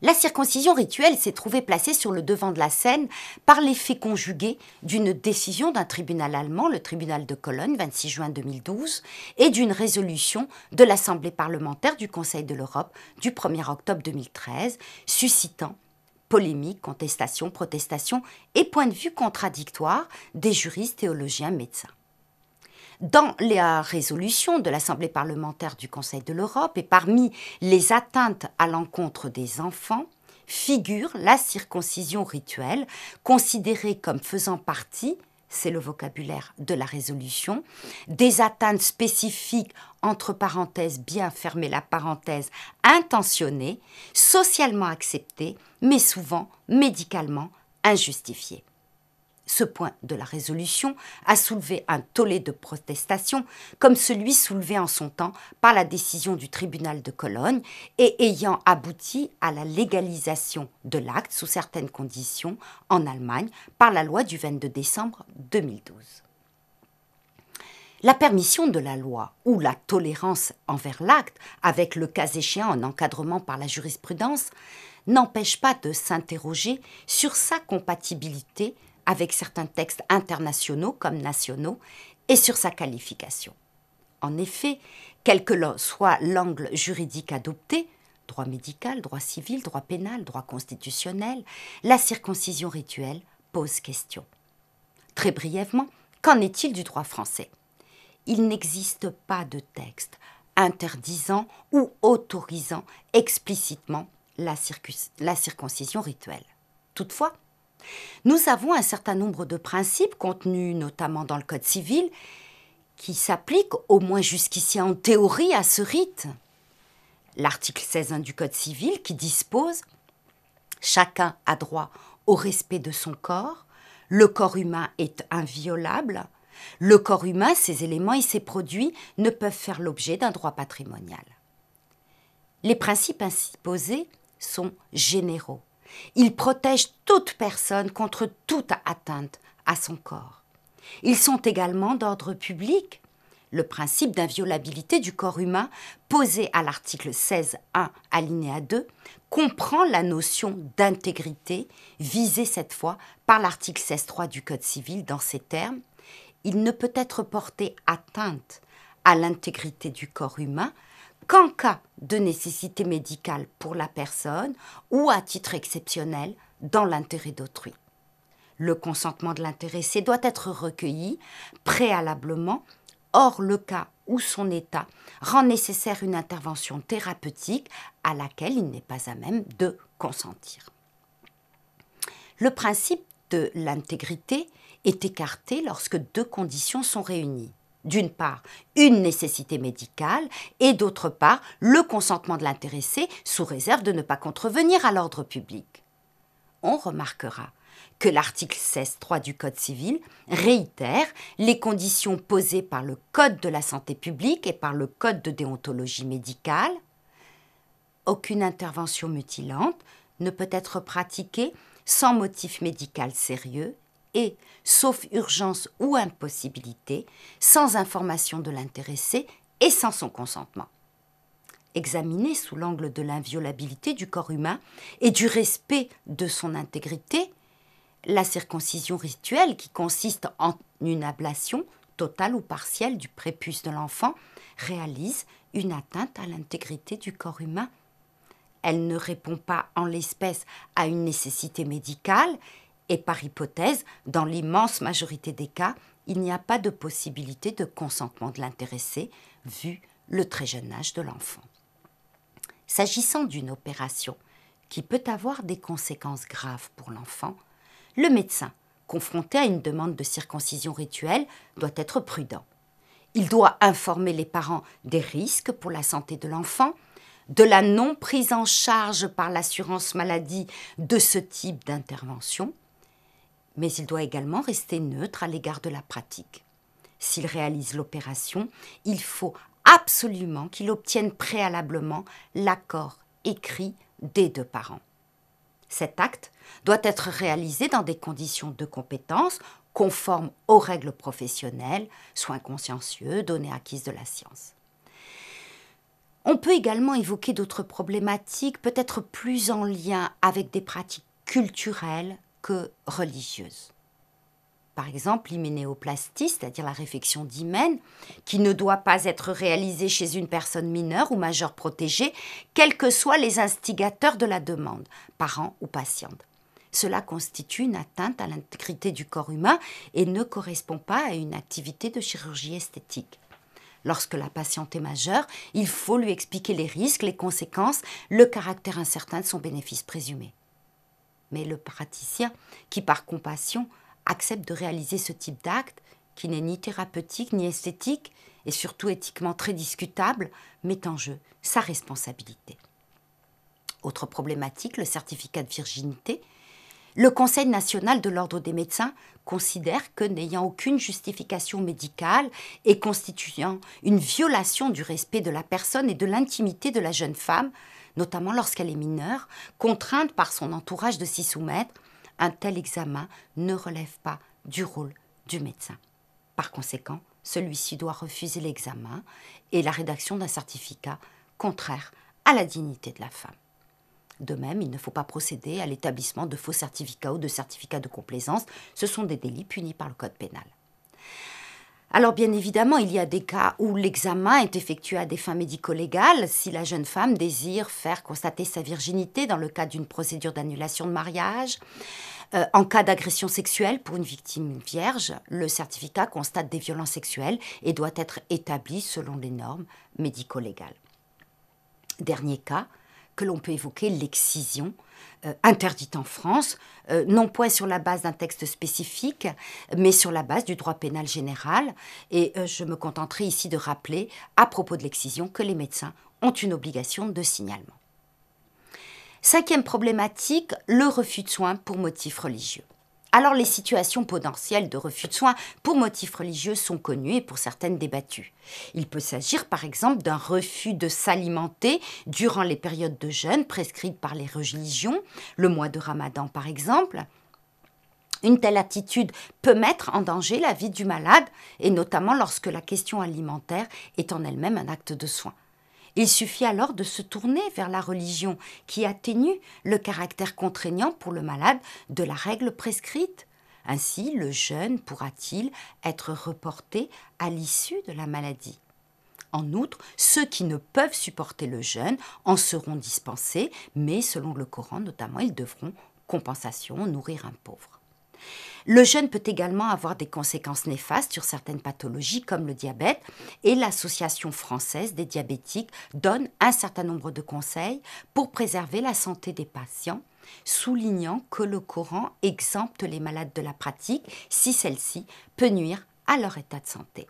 La circoncision rituelle s'est trouvée placée sur le devant de la scène par l'effet conjugué d'une décision d'un tribunal allemand, le tribunal de Cologne, 26 juin 2012, et d'une résolution de l'Assemblée parlementaire du Conseil de l'Europe du 1er octobre 2013, suscitant polémiques, contestations, protestations et points de vue contradictoires des juristes, théologiens, médecins. Dans la résolution de l'Assemblée parlementaire du Conseil de l'Europe et parmi les atteintes à l'encontre des enfants, figure la circoncision rituelle, considérée comme faisant partie, c'est le vocabulaire de la résolution, des atteintes spécifiques, entre parenthèses, bien fermer la parenthèse, intentionnées, socialement acceptées, mais souvent médicalement injustifiées. Ce point de la résolution a soulevé un tollé de protestations comme celui soulevé en son temps par la décision du tribunal de Cologne et ayant abouti à la légalisation de l'acte sous certaines conditions en Allemagne par la loi du 22 décembre 2012. La permission de la loi ou la tolérance envers l'acte, avec le cas échéant un encadrement par la jurisprudence, n'empêche pas de s'interroger sur sa compatibilité avec certains textes internationaux comme nationaux et sur sa qualification. En effet, quel que soit l'angle juridique adopté, droit médical, droit civil, droit pénal, droit constitutionnel, la circoncision rituelle pose question. Très brièvement, qu'en est-il du droit français ? Il n'existe pas de texte interdisant ou autorisant explicitement la circoncision rituelle. Toutefois, nous avons un certain nombre de principes contenus notamment dans le Code civil qui s'appliquent au moins jusqu'ici en théorie à ce rite. L'article 16.1 du Code civil qui dispose « Chacun a droit au respect de son corps, le corps humain est inviolable, le corps humain, ses éléments et ses produits ne peuvent faire l'objet d'un droit patrimonial. » Les principes ainsi posés sont généraux. Ils protègent toute personne contre toute atteinte à son corps. Ils sont également d'ordre public. Le principe d'inviolabilité du corps humain, posé à l'article 16.1 alinéa 2, comprend la notion d'intégrité, visée cette fois par l'article 16.3 du Code civil dans ces termes. Il ne peut être porté atteinte à l'intégrité du corps humain qu'en cas de nécessité médicale pour la personne ou à titre exceptionnel dans l'intérêt d'autrui. Le consentement de l'intéressé doit être recueilli préalablement, hors le cas où son état rend nécessaire une intervention thérapeutique à laquelle il n'est pas à même de consentir. Le principe de l'intégrité est écarté lorsque deux conditions sont réunies. D'une part, une nécessité médicale et d'autre part, le consentement de l'intéressé sous réserve de ne pas contrevenir à l'ordre public. On remarquera que l'article 16.3 du Code civil réitère les conditions posées par le Code de la santé publique et par le Code de déontologie médicale. Aucune intervention mutilante ne peut être pratiquée sans motif médical sérieux et, sauf urgence ou impossibilité, sans information de l'intéressé et sans son consentement. Examinée sous l'angle de l'inviolabilité du corps humain et du respect de son intégrité, la circoncision rituelle, qui consiste en une ablation totale ou partielle du prépuce de l'enfant, réalise une atteinte à l'intégrité du corps humain. Elle ne répond pas en l'espèce à une nécessité médicale et par hypothèse, dans l'immense majorité des cas, il n'y a pas de possibilité de consentement de l'intéressé vu le très jeune âge de l'enfant. S'agissant d'une opération qui peut avoir des conséquences graves pour l'enfant, le médecin, confronté à une demande de circoncision rituelle, doit être prudent. Il doit informer les parents des risques pour la santé de l'enfant, de la non prise en charge par l'assurance maladie de ce type d'intervention, mais il doit également rester neutre à l'égard de la pratique. S'il réalise l'opération, il faut absolument qu'il obtienne préalablement l'accord écrit des deux parents. Cet acte doit être réalisé dans des conditions de compétence conformes aux règles professionnelles, soins consciencieux, données acquises de la science. On peut également évoquer d'autres problématiques, peut-être plus en lien avec des pratiques culturelles que religieuses. Par exemple, l'hyménéoplastie, c'est-à-dire la réfection d'hymen, qui ne doit pas être réalisée chez une personne mineure ou majeure protégée, quels que soient les instigateurs de la demande, parents ou patientes. Cela constitue une atteinte à l'intégrité du corps humain et ne correspond pas à une activité de chirurgie esthétique. Lorsque la patiente est majeure, il faut lui expliquer les risques, les conséquences, le caractère incertain de son bénéfice présumé. Mais le praticien, qui par compassion accepte de réaliser ce type d'acte, qui n'est ni thérapeutique ni esthétique, et surtout éthiquement très discutable, met en jeu sa responsabilité. Autre problématique, le certificat de virginité. Le Conseil national de l'ordre des médecins considère que n'ayant aucune justification médicale et constituant une violation du respect de la personne et de l'intimité de la jeune femme, notamment lorsqu'elle est mineure, contrainte par son entourage de s'y soumettre, un tel examen ne relève pas du rôle du médecin. Par conséquent, celui-ci doit refuser l'examen et la rédaction d'un certificat contraire à la dignité de la femme. De même, il ne faut pas procéder à l'établissement de faux certificats ou de certificats de complaisance. Ce sont des délits punis par le Code pénal. Alors bien évidemment, il y a des cas où l'examen est effectué à des fins médico-légales, si la jeune femme désire faire constater sa virginité dans le cadre d'une procédure d'annulation de mariage. En cas d'agression sexuelle pour une victime vierge, le certificat constate des violences sexuelles et doit être établi selon les normes médico-légales. Dernier cas que l'on peut évoquer, l'excision, interdite en France, non point sur la base d'un texte spécifique, mais sur la base du droit pénal général. Et je me contenterai ici de rappeler, à propos de l'excision, que les médecins ont une obligation de signalement. Cinquième problématique, le refus de soins pour motif religieux. Alors les situations potentielles de refus de soins pour motifs religieux sont connues et pour certaines débattues. Il peut s'agir par exemple d'un refus de s'alimenter durant les périodes de jeûne prescrites par les religions, le mois de Ramadan par exemple. Une telle attitude peut mettre en danger la vie du malade et notamment lorsque la question alimentaire est en elle-même un acte de soin. Il suffit alors de se tourner vers la religion qui atténue le caractère contraignant pour le malade de la règle prescrite. Ainsi, le jeûne pourra-t-il être reporté à l'issue de la maladie. En outre, ceux qui ne peuvent supporter le jeûne en seront dispensés, mais selon le Coran notamment, ils devront compensation, nourrir un pauvre. Le jeûne peut également avoir des conséquences néfastes sur certaines pathologies comme le diabète et l'Association française des diabétiques donne un certain nombre de conseils pour préserver la santé des patients, soulignant que le Coran exempte les malades de la pratique si celle-ci peut nuire à leur état de santé.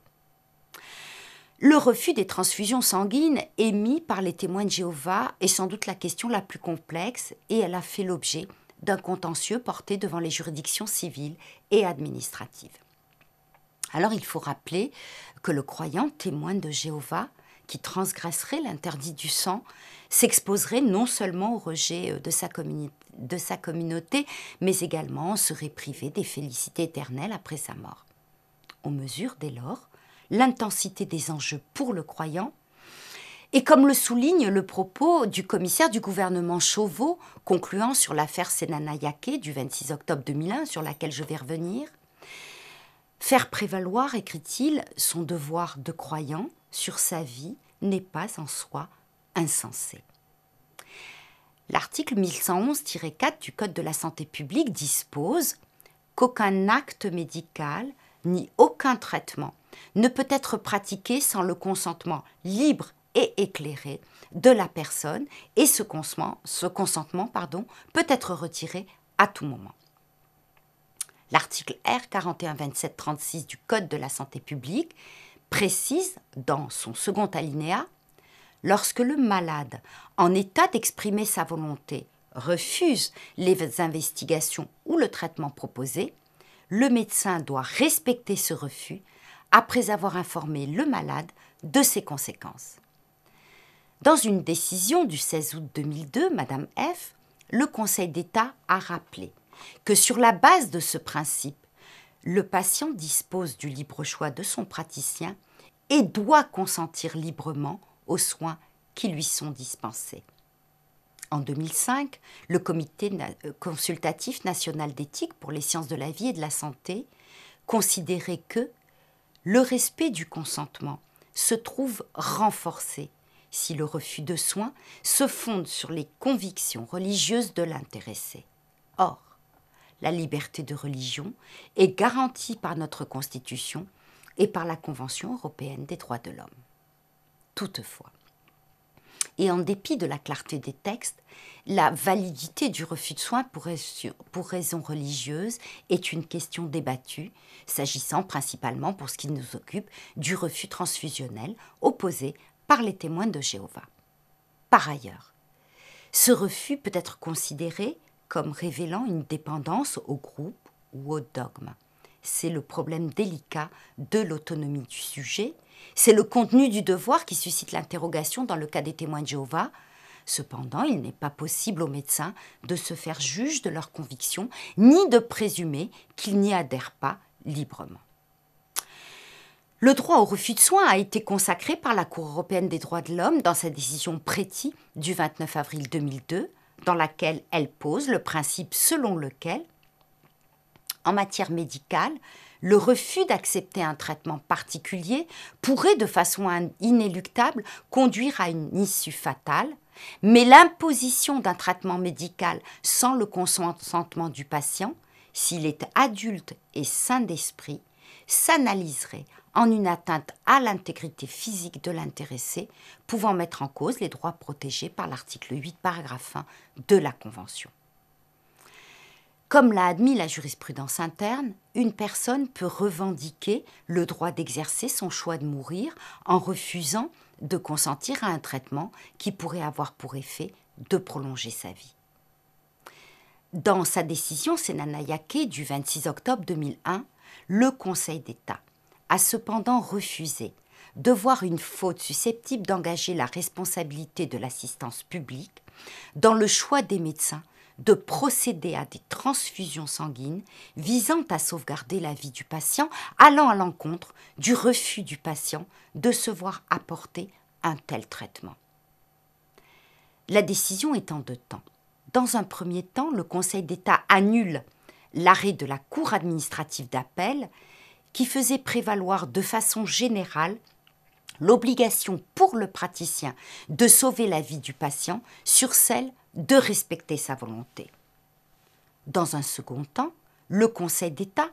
Le refus des transfusions sanguines émis par les témoins de Jéhovah est sans doute la question la plus complexe et elle a fait l'objet d'un contentieux porté devant les juridictions civiles et administratives. Alors il faut rappeler que le croyant témoin de Jéhovah, qui transgresserait l'interdit du sang, s'exposerait non seulement au rejet de sa communauté, mais également serait privé des félicités éternelles après sa mort. On mesure dès lors l'intensité des enjeux pour le croyant. Et comme le souligne le propos du commissaire du gouvernement Chauveau, concluant sur l'affaire Senana Yaké du 26 octobre 2001, sur laquelle je vais revenir, faire prévaloir, écrit-il, son devoir de croyant sur sa vie n'est pas en soi insensé. L'article 1111-4 du Code de la santé publique dispose qu'aucun acte médical ni aucun traitement ne peut être pratiqué sans le consentement libre et éclairé de la personne et ce consentement peut être retiré à tout moment. L'article R 4127-36 du Code de la santé publique précise dans son second alinéa « Lorsque le malade, en état d'exprimer sa volonté, refuse les investigations ou le traitement proposé, le médecin doit respecter ce refus après avoir informé le malade de ses conséquences. » Dans une décision du 16 août 2002, Madame F., le Conseil d'État a rappelé que sur la base de ce principe, le patient dispose du libre choix de son praticien et doit consentir librement aux soins qui lui sont dispensés. En 2005, le Comité consultatif national d'éthique pour les sciences de la vie et de la santé considérait que le respect du consentement se trouve renforcé si le refus de soins se fonde sur les convictions religieuses de l'intéressé. Or, la liberté de religion est garantie par notre Constitution et par la Convention européenne des droits de l'homme. Toutefois, et en dépit de la clarté des textes, la validité du refus de soins pour raisons religieuses est une question débattue, s'agissant principalement, pour ce qui nous occupe, du refus transfusionnel opposé par les témoins de Jéhovah. Par ailleurs, ce refus peut être considéré comme révélant une dépendance au groupe ou au dogme. C'est le problème délicat de l'autonomie du sujet, c'est le contenu du devoir qui suscite l'interrogation dans le cas des témoins de Jéhovah. Cependant, il n'est pas possible aux médecins de se faire juge de leurs convictions, ni de présumer qu'ils n'y adhèrent pas librement. Le droit au refus de soins a été consacré par la Cour européenne des droits de l'homme dans sa décision Preti du 29 avril 2002, dans laquelle elle pose le principe selon lequel, en matière médicale, le refus d'accepter un traitement particulier pourrait de façon inéluctable conduire à une issue fatale, mais l'imposition d'un traitement médical sans le consentement du patient, s'il est adulte et sain d'esprit, s'analyserait en une atteinte à l'intégrité physique de l'intéressé, pouvant mettre en cause les droits protégés par l'article 8, paragraphe 1 de la Convention. Comme l'a admis la jurisprudence interne, une personne peut revendiquer le droit d'exercer son choix de mourir en refusant de consentir à un traitement qui pourrait avoir pour effet de prolonger sa vie. Dans sa décision Senanayake du 26 octobre 2001, le Conseil d'État a cependant refusé de voir une faute susceptible d'engager la responsabilité de l'assistance publique dans le choix des médecins de procéder à des transfusions sanguines visant à sauvegarder la vie du patient, allant à l'encontre du refus du patient de se voir apporter un tel traitement. La décision est en deux temps. Dans un premier temps, le Conseil d'État annule l'arrêt de la Cour administrative d'appel qui faisait prévaloir de façon générale l'obligation pour le praticien de sauver la vie du patient sur celle de respecter sa volonté. Dans un second temps, le Conseil d'État,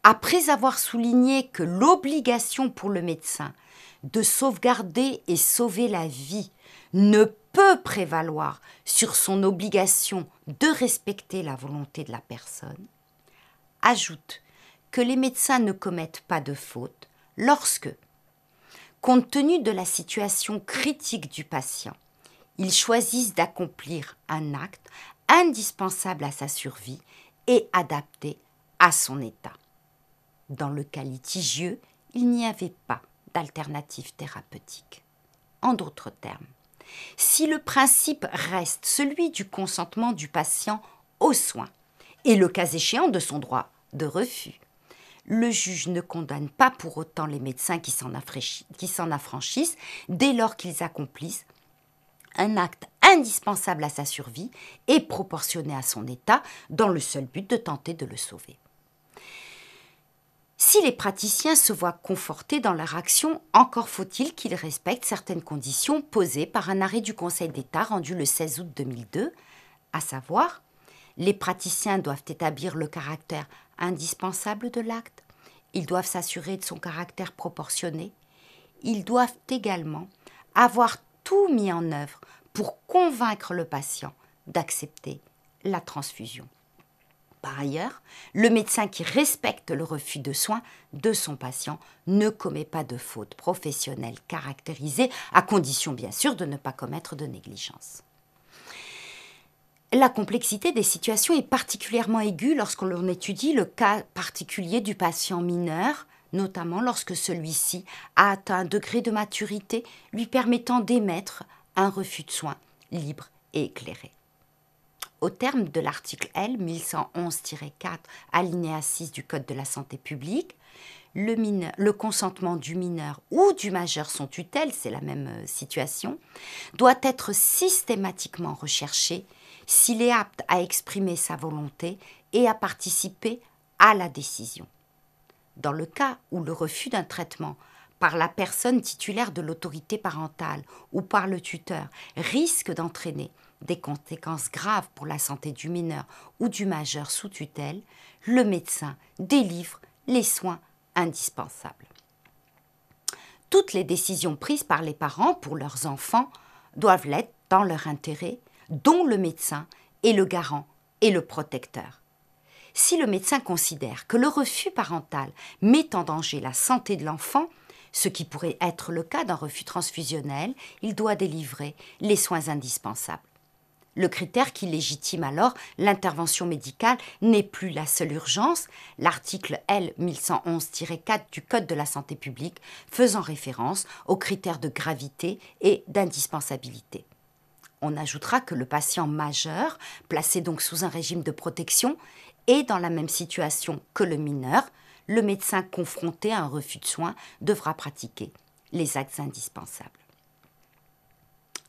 après avoir souligné que l'obligation pour le médecin de sauvegarder et sauver la vie ne peut prévaloir sur son obligation de respecter la volonté de la personne, ajoute que les médecins ne commettent pas de faute lorsque, compte tenu de la situation critique du patient, ils choisissent d'accomplir un acte indispensable à sa survie et adapté à son état. Dans le cas litigieux, il n'y avait pas d'alternative thérapeutique. En d'autres termes, si le principe reste celui du consentement du patient aux soins et le cas échéant de son droit de refus, le juge ne condamne pas pour autant les médecins qui s'en affranchissent dès lors qu'ils accomplissent un acte indispensable à sa survie et proportionné à son état dans le seul but de tenter de le sauver. Si les praticiens se voient confortés dans leur action, encore faut-il qu'ils respectent certaines conditions posées par un arrêt du Conseil d'État rendu le 16 août 2002, à savoir, les praticiens doivent établir le caractère indispensable de l'acte, ils doivent s'assurer de son caractère proportionné, ils doivent également avoir tout mis en œuvre pour convaincre le patient d'accepter la transfusion. Par ailleurs, le médecin qui respecte le refus de soins de son patient ne commet pas de faute professionnelle caractérisée, à condition bien sûr de ne pas commettre de négligence. La complexité des situations est particulièrement aiguë lorsque l'on étudie le cas particulier du patient mineur, notamment lorsque celui-ci a atteint un degré de maturité lui permettant d'émettre un refus de soins libre et éclairé. Au terme de l'article L 1111-4, alinéa 6 du Code de la santé publique, le consentement du mineur ou du majeur sans tutelle, c'est la même situation, doit être systématiquement recherché s'il est apte à exprimer sa volonté et à participer à la décision. Dans le cas où le refus d'un traitement par la personne titulaire de l'autorité parentale ou par le tuteur risque d'entraîner des conséquences graves pour la santé du mineur ou du majeur sous tutelle, le médecin délivre les soins indispensables. Toutes les décisions prises par les parents pour leurs enfants doivent l'être dans leur intérêt, dont le médecin est le garant et le protecteur. Si le médecin considère que le refus parental met en danger la santé de l'enfant, ce qui pourrait être le cas d'un refus transfusionnel, il doit délivrer les soins indispensables. Le critère qui légitime alors l'intervention médicale n'est plus la seule urgence, l'article L 1111-4 du Code de la santé publique faisant référence aux critères de gravité et d'indispensabilité. On ajoutera que le patient majeur, placé donc sous un régime de protection, est dans la même situation que le mineur, le médecin confronté à un refus de soins devra pratiquer les actes indispensables.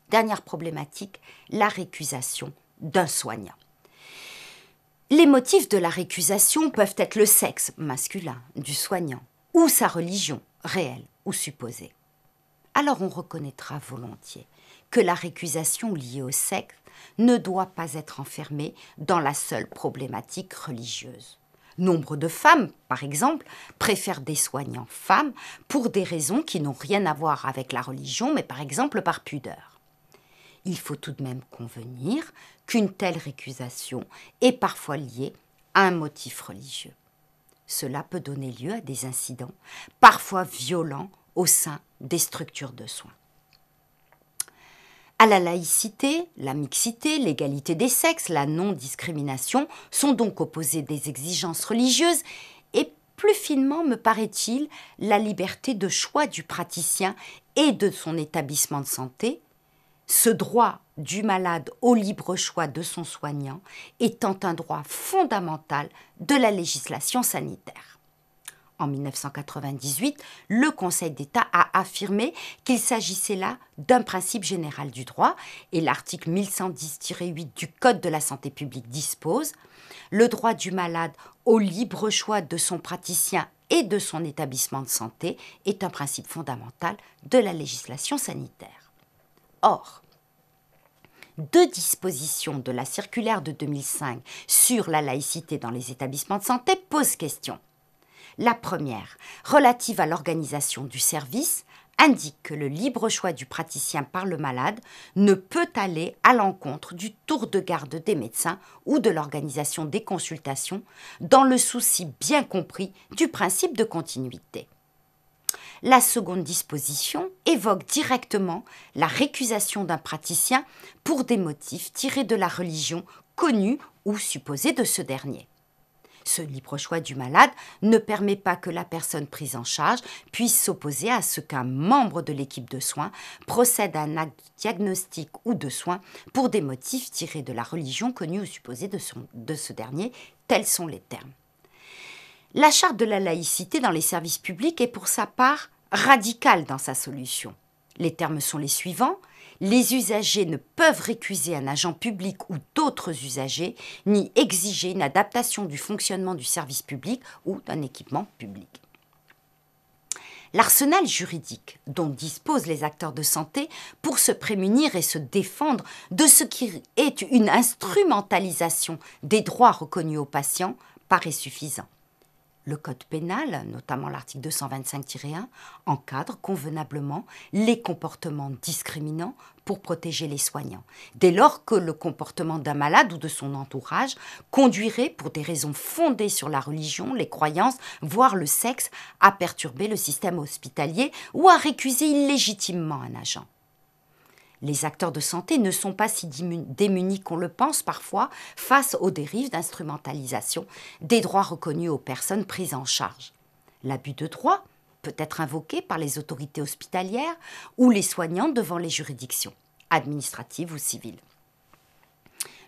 Dernière problématique, la récusation d'un soignant. Les motifs de la récusation peuvent être le sexe masculin du soignant ou sa religion, réelle ou supposée. Alors on reconnaîtra volontiers que la récusation liée au sexe ne doit pas être enfermée dans la seule problématique religieuse. Nombre de femmes, par exemple, préfèrent des soignants femmes pour des raisons qui n'ont rien à voir avec la religion, mais par exemple par pudeur. Il faut tout de même convenir qu'une telle récusation est parfois liée à un motif religieux. Cela peut donner lieu à des incidents, parfois violents, au sein des structures de soins. À la laïcité, la mixité, l'égalité des sexes, la non-discrimination sont donc opposées des exigences religieuses et plus finement, me paraît-il, la liberté de choix du praticien et de son établissement de santé, ce droit du malade au libre choix de son soignant étant un droit fondamental de la législation sanitaire. En 1998, le Conseil d'État a affirmé qu'il s'agissait là d'un principe général du droit et l'article 1110-8 du Code de la santé publique dispose « Le droit du malade au libre choix de son praticien et de son établissement de santé est un principe fondamental de la législation sanitaire. » Or, deux dispositions de la circulaire de 2005 sur la laïcité dans les établissements de santé posent question. La première, relative à l'organisation du service, indique que le libre choix du praticien par le malade ne peut aller à l'encontre du tour de garde des médecins ou de l'organisation des consultations, dans le souci bien compris du principe de continuité. La seconde disposition évoque directement la récusation d'un praticien pour des motifs tirés de la religion connue ou supposée de ce dernier. Ce libre choix du malade ne permet pas que la personne prise en charge puisse s'opposer à ce qu'un membre de l'équipe de soins procède à un acte de diagnostic ou de soins pour des motifs tirés de la religion connue ou supposée de ce dernier, tels sont les termes. La charte de la laïcité dans les services publics est pour sa part radicale dans sa solution. Les termes sont les suivants. Les usagers ne peuvent récuser un agent public ou d'autres usagers, ni exiger une adaptation du fonctionnement du service public ou d'un équipement public. L'arsenal juridique dont disposent les acteurs de santé pour se prémunir et se défendre de ce qui est une instrumentalisation des droits reconnus aux patients paraît suffisant. Le Code pénal, notamment l'article 225-1, encadre convenablement les comportements discriminants pour protéger les soignants, dès lors que le comportement d'un malade ou de son entourage conduirait, pour des raisons fondées sur la religion, les croyances, voire le sexe, à perturber le système hospitalier ou à récuser illégitimement un agent. Les acteurs de santé ne sont pas si démunis qu'on le pense parfois face aux dérives d'instrumentalisation des droits reconnus aux personnes prises en charge. L'abus de droit peut être invoqué par les autorités hospitalières ou les soignants devant les juridictions, administratives ou civiles.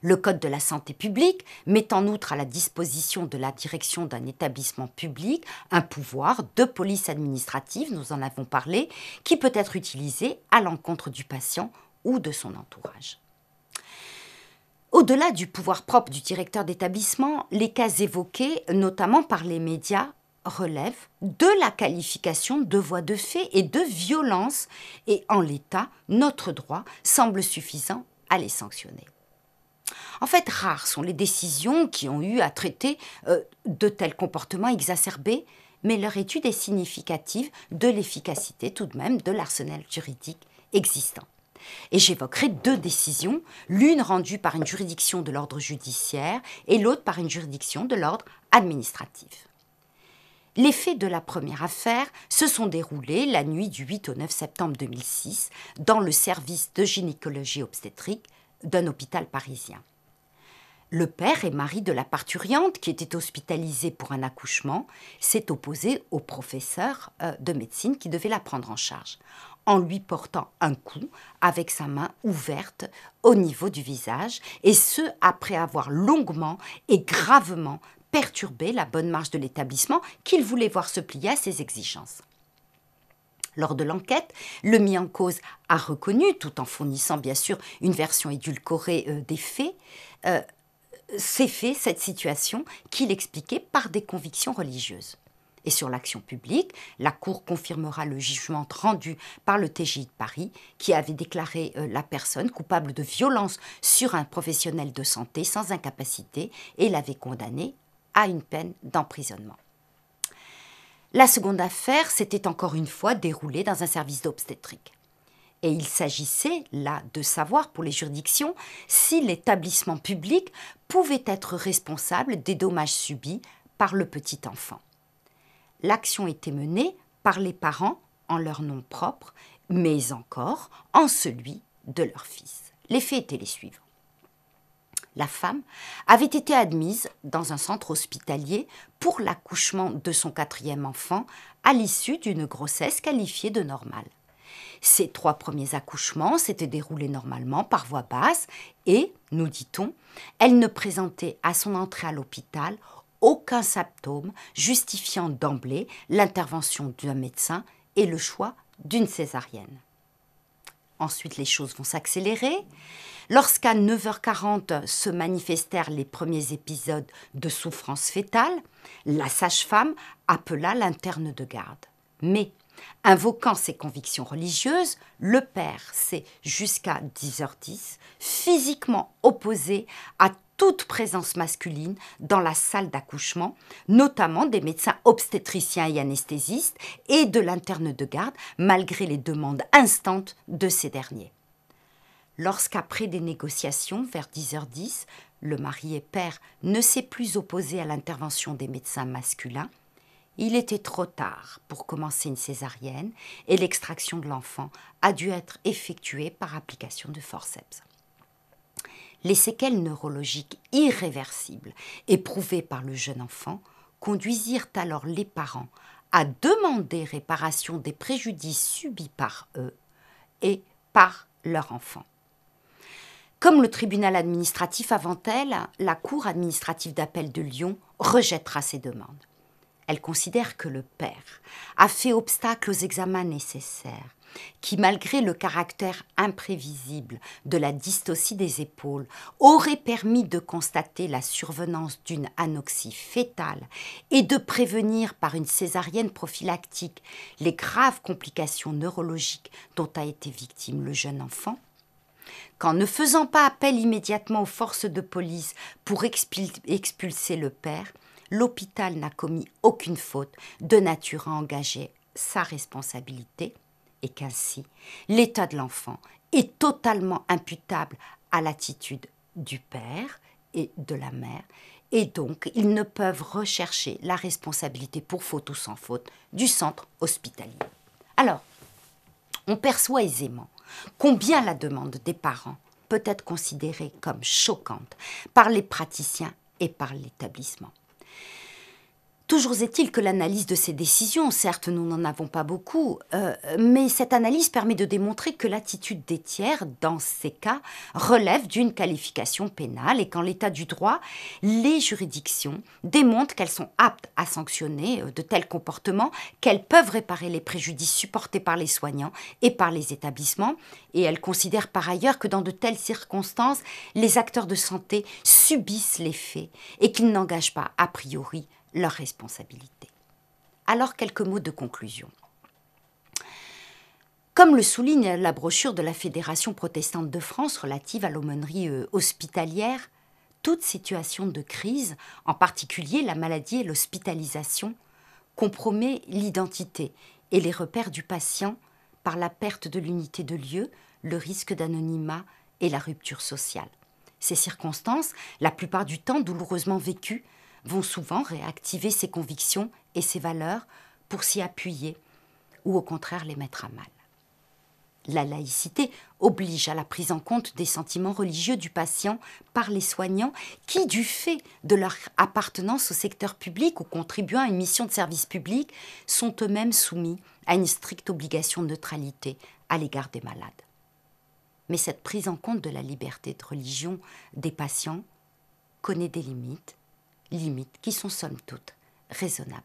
Le Code de la santé publique met en outre à la disposition de la direction d'un établissement public un pouvoir de police administrative, nous en avons parlé, qui peut être utilisé à l'encontre du patient ou de son entourage. Au-delà du pouvoir propre du directeur d'établissement, les cas évoqués, notamment par les médias, relèvent de la qualification de voies de fait et de violence, et en l'état, notre droit semble suffisant à les sanctionner. En fait, rares sont les décisions qui ont eu à traiter de tels comportements exacerbés, mais leur étude est significative de l'efficacité tout de même de l'arsenal juridique existant. Et j'évoquerai deux décisions, l'une rendue par une juridiction de l'ordre judiciaire et l'autre par une juridiction de l'ordre administratif. Les faits de la première affaire se sont déroulés la nuit du 8 au 9 septembre 2006 dans le service de gynécologie obstétrique d'un hôpital parisien. Le père et mari de la parturiente, qui était hospitalisée pour un accouchement, s'est opposé au professeur de médecine qui devait la prendre en charge, en lui portant un coup avec sa main ouverte au niveau du visage, et ce, après avoir longuement et gravement perturber la bonne marche de l'établissement qu'il voulait voir se plier à ses exigences. Lors de l'enquête, le mis en cause a reconnu, tout en fournissant bien sûr une version édulcorée des faits, cette situation qu'il expliquait par des convictions religieuses. Et sur l'action publique, la Cour confirmera le jugement rendu par le TGI de Paris qui avait déclaré la personne coupable de violence sur un professionnel de santé sans incapacité et l'avait condamné à une peine d'emprisonnement. La seconde affaire s'était encore une fois déroulée dans un service d'obstétrique. Et il s'agissait là de savoir pour les juridictions si l'établissement public pouvait être responsable des dommages subis par le petit enfant. L'action était menée par les parents en leur nom propre, mais encore en celui de leur fils. Les faits étaient les suivants. La femme avait été admise dans un centre hospitalier pour l'accouchement de son 4e enfant à l'issue d'une grossesse qualifiée de normale. Ces 3 premiers accouchements s'étaient déroulés normalement par voie basse et, nous dit-on, elle ne présentait à son entrée à l'hôpital aucun symptôme justifiant d'emblée l'intervention d'un médecin et le choix d'une césarienne. Ensuite, les choses vont s'accélérer. Lorsqu'à 9h40 se manifestèrent les premiers épisodes de souffrance fétale, la sage-femme appela l'interne de garde. Mais, invoquant ses convictions religieuses, le père s'est, jusqu'à 10h10, physiquement opposé à toute présence masculine dans la salle d'accouchement, notamment des médecins obstétriciens et anesthésistes et de l'interne de garde, malgré les demandes instantes de ces derniers. Lorsqu'après des négociations, vers 10h10, le mari et père ne s'est plus opposé à l'intervention des médecins masculins, il était trop tard pour commencer une césarienne et l'extraction de l'enfant a dû être effectuée par application de forceps. Les séquelles neurologiques irréversibles éprouvées par le jeune enfant conduisirent alors les parents à demander réparation des préjudices subis par eux et par leur enfant. Comme le tribunal administratif avant elle, la Cour administrative d'appel de Lyon rejettera ces demandes. Elle considère que le père a fait obstacle aux examens nécessaires, qui, malgré le caractère imprévisible de la dystocie des épaules, auraient permis de constater la survenance d'une anoxie fétale et de prévenir par une césarienne prophylactique les graves complications neurologiques dont a été victime le jeune enfant, qu'en ne faisant pas appel immédiatement aux forces de police pour expulser le père, l'hôpital n'a commis aucune faute de nature à engager sa responsabilité et qu'ainsi l'état de l'enfant est totalement imputable à l'attitude du père et de la mère et donc ils ne peuvent rechercher la responsabilité pour faute ou sans faute du centre hospitalier. Alors, on perçoit aisément combien la demande des parents peut être considérée comme choquante par les praticiens et par l'établissement. Toujours est-il que l'analyse de ces décisions, certes nous n'en avons pas beaucoup, mais cette analyse permet de démontrer que l'attitude des tiers, dans ces cas, relève d'une qualification pénale et qu'en l'état du droit, les juridictions démontrent qu'elles sont aptes à sanctionner de tels comportements, qu'elles peuvent réparer les préjudices supportés par les soignants et par les établissements, et elles considèrent par ailleurs que dans de telles circonstances, les acteurs de santé subissent les faits et qu'ils n'engagent pas a priori leur responsabilité. Alors, quelques mots de conclusion. Comme le souligne la brochure de la Fédération protestante de France relative à l'aumônerie hospitalière, toute situation de crise, en particulier la maladie et l'hospitalisation, compromet l'identité et les repères du patient par la perte de l'unité de lieu, le risque d'anonymat et la rupture sociale. Ces circonstances, la plupart du temps douloureusement vécues, vont souvent réactiver ses convictions et ses valeurs pour s'y appuyer ou au contraire les mettre à mal. La laïcité oblige à la prise en compte des sentiments religieux du patient par les soignants qui, du fait de leur appartenance au secteur public ou contribuant à une mission de service public, sont eux-mêmes soumis à une stricte obligation de neutralité à l'égard des malades. Mais cette prise en compte de la liberté de religion des patients connaît des limites limites qui sont somme toute raisonnables.